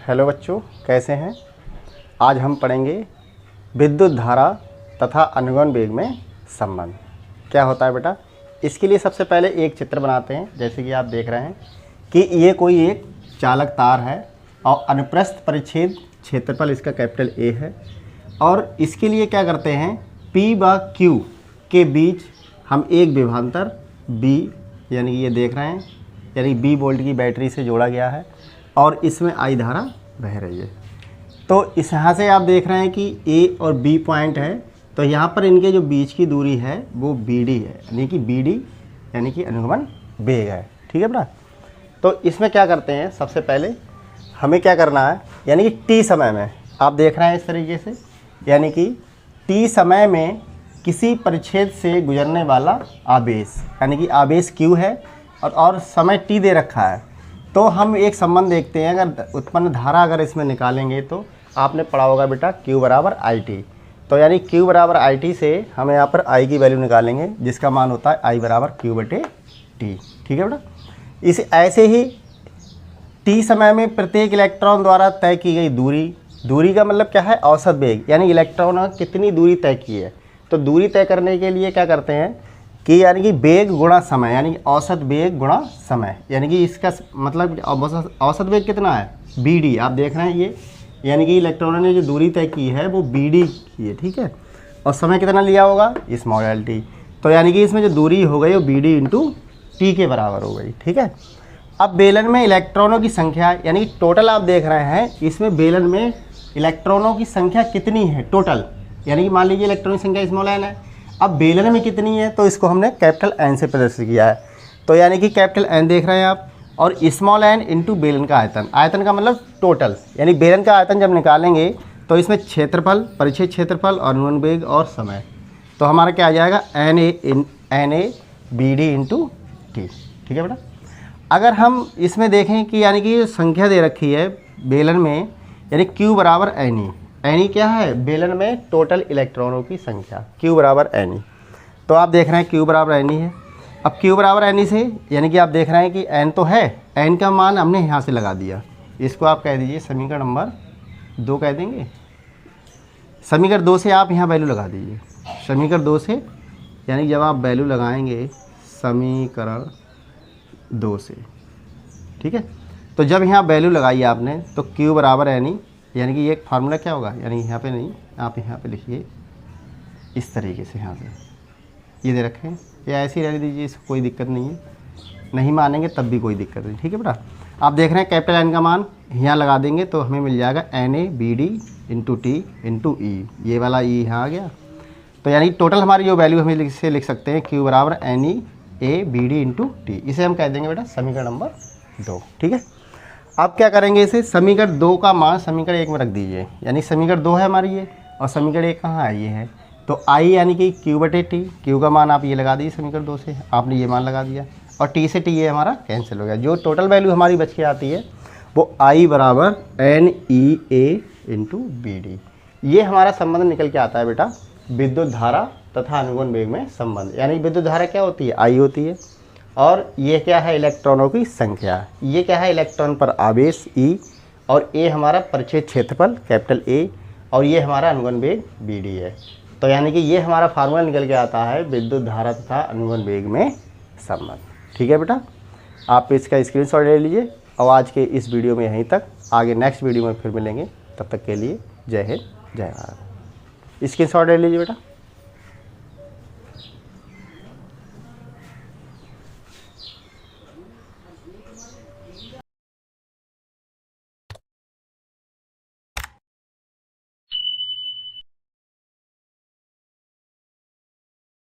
Hello बच्चों, कैसे हैं। आज हम पढ़ेंगे विद्युत धारा तथा अनुगमन वेग में संबंध। क्या होता है बेटा, इसके लिए सबसे पहले एक चित्र बनाते हैं। जैसे कि आप देख रहे हैं कि ये कोई एक चालक तार है और अनुप्रस्थ परिच्छेद क्षेत्रफल इसका कैपिटल ए है। और इसके लिए क्या करते हैं, P व Q के बीच हम एक विभवांतर B यानी कि ये देख रहे हैं, यानी B वोल्ट की बैटरी से जोड़ा गया है और इसमें I धारा बह रही है। तो इस यहाँ से आप देख रहे हैं कि A और B पॉइंट है, तो यहाँ पर इनके जो बीच की दूरी है वो BD है, यानी कि BD यानी कि अनुगमन वेग है। ठीक है बेटा। तो इसमें क्या करते हैं, सबसे पहले हमें क्या करना है, यानी कि T समय में आप देख रहे हैं इस तरीके से, यानी कि T समय में किसी परिच्छेद से गुजरने वाला आवेश, यानी कि आवेश Q है और समय T दे रखा है। तो हम एक संबंध देखते हैं, अगर उत्पन्न धारा अगर इसमें निकालेंगे तो आपने पढ़ा होगा बेटा Q बराबर IT। तो यानी Q बराबर IT से हम यहाँ पर I की वैल्यू निकालेंगे, जिसका मान होता है I बराबर Q बटे T। ठीक है बेटा। इस ऐसे ही T समय में प्रत्येक इलेक्ट्रॉन द्वारा तय की गई दूरी का मतलब क्या है, औसत वेग, यानी इलेक्ट्रॉन ने कितनी दूरी तय की है। तो दूरी तय करने के लिए क्या करते हैं कि यानी कि वेग गुणा समय, यानी कि औसत वेग गुणा समय, यानी कि इसका मतलब औसत वेग कितना है, BD। आप देख रहे हैं ये, यानी कि इलेक्ट्रॉनों ने जो दूरी तय की है वो BD की है। ठीक है। और समय कितना लिया होगा, स्मॉल lt। तो यानी कि इसमें जो दूरी हो गई वो BD इंटू T के बराबर हो गई। ठीक है। अब बेलन में इलेक्ट्रॉनों की संख्या, यानी कि टोटल आप देख रहे हैं इसमें बेलन में इलेक्ट्रॉनों की संख्या कितनी है टोटल, यानी कि मान लीजिए इलेक्ट्रॉन की संख्या स्मॉल n है। अब बेलन में कितनी है, तो इसको हमने कैपिटल N से प्रदर्शित किया है। तो यानी कि कैपिटल N देख रहे हैं आप, और स्मॉल n इंटू बेलन का आयतन। आयतन का मतलब टोटल, यानी बेलन का आयतन जब निकालेंगे तो इसमें क्षेत्रफल, परिच्छेद क्षेत्रफल और अनुगमन वेग और समय, तो हमारा क्या आ जाएगा NA BD इंटू T। ठीक है बेटा। अगर हम इसमें देखें कि यानी कि संख्या दे रखी है बेलन में, यानी Q बराबर NE। NE क्या है, बेलन में टोटल इलेक्ट्रॉनों की संख्या, Q बराबर NE। तो आप देख रहे हैं Q बराबर NE है। अब Q बराबर NE से यानी कि आप देख रहे हैं कि N तो है, N का मान हमने यहाँ से लगा दिया। इसको आप कह दीजिए समीकरण नंबर 2 कह देंगे। समीकरण 2 से आप यहाँ वैल्यू लगा दीजिए। समीकरण 2 से यानी जब आप वैल्यू लगाएंगे समीकरण 2 से, ठीक है। तो जब यहाँ वैल्यू लगाई आपने तो Q बराबर NE, यानी कि एक फार्मूला क्या होगा, यानी यहाँ पे नहीं, आप यहाँ पे लिखिए इस तरीके से, यहाँ पे ये दे रखें या ऐसे ही रहने दीजिए, इसको कोई दिक्कत नहीं है। नहीं मानेंगे तब भी कोई दिक्कत नहीं। ठीक है बेटा। आप देख रहे हैं कैपिटल N का मान यहाँ लगा देंगे तो हमें मिल जाएगा NA BD into T into E। ये वाला E यहाँ आ गया। तो यानी टोटल हमारी जो वैल्यू हमें इसे लिख सकते हैं Q बराबर NE A BD into T। इसे हम कह देंगे बेटा समीकरण नंबर 2। ठीक है। अब क्या करेंगे, इसे समीकरण 2 का मान समीकरण 1 में रख दीजिए, यानी समीकरण 2 है हमारी ये, और समीकरण 1 कहाँ है, ये है। तो I यानी कि Q बटे T, Q का मान आप ये लगा दीजिए समीकरण 2 से, आपने ये मान लगा दिया, और T से T ये हमारा कैंसिल हो गया। जो टोटल वैल्यू हमारी बच के आती है वो I बराबर NEA इंटू BD। ये हमारा संबंध निकल के आता है बेटा विद्युत धारा तथा अनुगमन वेग में संबंध। यानी विद्युत धारा क्या होती है, I होती है, और ये क्या है, इलेक्ट्रॉनों की संख्या। ये क्या है, इलेक्ट्रॉन पर आवेश E, और A हमारा परिच्छेद क्षेत्रफल कैपिटल A, और ये हमारा अनुगमन वेग BD है। तो यानी कि ये हमारा फार्मूला निकल के आता है विद्युत धारा तथा अनुगमन वेग में संबंध। ठीक है बेटा। आप इसका स्क्रीनशॉट ले लीजिए। और आज के इस वीडियो में यहीं तक, आगे नेक्स्ट वीडियो में फिर मिलेंगे। तब तक के लिए जय हिंद जय भारत। स्क्रीनशॉट ले लीजिए बेटा।